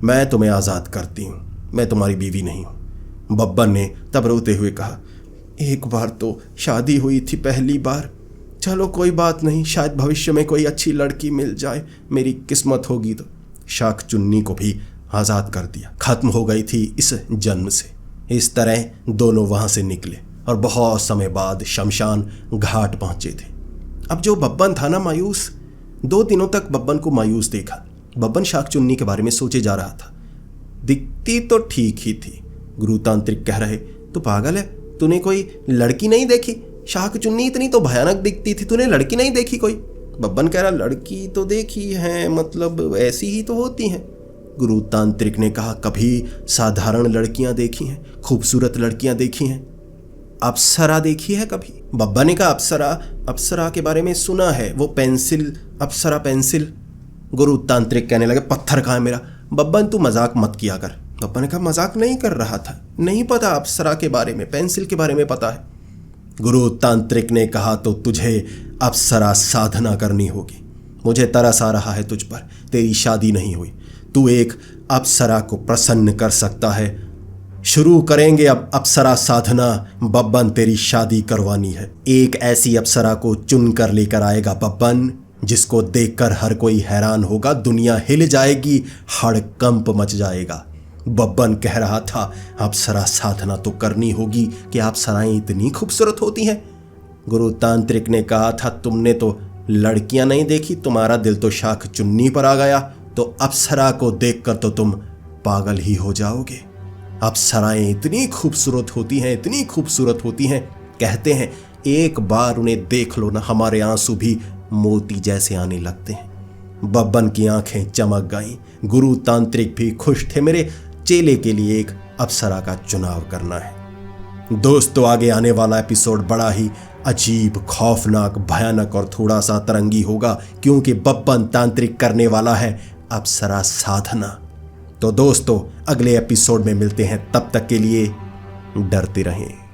मैं तुम्हें आज़ाद करती हूँ, मैं तुम्हारी बीवी नहीं हूँ। बब्बन ने तब रोते हुए कहा, एक बार तो शादी हुई थी, पहली बार। चलो कोई बात नहीं, शायद भविष्य में कोई अच्छी लड़की मिल जाए, मेरी किस्मत होगी तो। शाख चुन्नी को भी आज़ाद कर दिया। खत्म हो गई थी इस जन्म से। इस तरह दोनों वहाँ से निकले और बहुत समय बाद शमशान घाट पहुँचे थे। अब जो बब्बन था ना मायूस, 2 दिनों तक बब्बन को मायूस देखा। बब्बन शाख चुन्नी के बारे में सोचे जा रहा था। दिखती तो ठीक ही थी। गुरु तांत्रिक कह रहे, तू पागल है, तूने कोई लड़की नहीं देखी? शाख चुन्नी इतनी तो भयानक दिखती थी, तूने लड़की नहीं देखी कोई? बब्बन कह रहा, लड़की तो देखी है, मतलब ऐसी ही तो होती हैं। गुरु तांत्रिक ने कहा, कभी साधारण लड़कियां देखी हैं, खूबसूरत लड़कियां देखी हैं, अप्सरा देखी है कभी? बब्बा ने कहा, अप्सरा के बारे में सुना है, वो पेंसिल, अप्सरा पेंसिल। गुरु तांत्रिक कहने लगे, पत्थर कहाँ है मेरा? बब्बन तू मजाक मत किया कर। बब्बा ने कहा, मजाक नहीं कर रहा था, नहीं पता अप्सरा के बारे में, पेंसिल के बारे में पता है। गुरु तांत्रिक ने कहा, तो तुझे अप्सरा साधना करनी होगी। मुझे तरस आ रहा है तुझ पर। तेरी शादी नहीं हुई, तू एक अप्सरा को प्रसन्न कर सकता है। शुरू करेंगे अब अप्सरा साधना। बब्बन तेरी शादी करवानी है। एक ऐसी अप्सरा को चुन कर लेकर आएगा बब्बन, जिसको देखकर हर कोई हैरान होगा, दुनिया हिल जाएगी, हड़कंप मच जाएगा। बब्बन कह रहा था, अप्सरा साधना तो करनी होगी कि अप्सराएं इतनी खूबसूरत होती हैं। गुरु तांत्रिक ने कहा था, तुमने तो लड़कियां नहीं देखी, तुम्हारा दिल तो शाख चुन्नी पर आ गया, तो अप्सरा को देखकर तो तुम पागल ही हो जाओगे। अप्सराएं इतनी खूबसूरत होती हैं, इतनी खूबसूरत होती हैं, कहते हैं एक बार उन्हें देख लो ना, हमारे आंसू भी मोती जैसे आने लगते हैं। बब्बन की आंखें चमक गईं। गुरु तांत्रिक भी खुश थे। मेरे चेले के लिए एक अप्सरा का चुनाव करना है। दोस्तों, आगे आने वाला एपिसोड बड़ा ही अजीब, खौफनाक, भयानक और थोड़ा सा तरंगी होगा, क्योंकि बब्बन तांत्रिक करने वाला है अप्सरा साधना। तो दोस्तों, अगले एपिसोड में मिलते हैं, तब तक के लिए डरते रहें।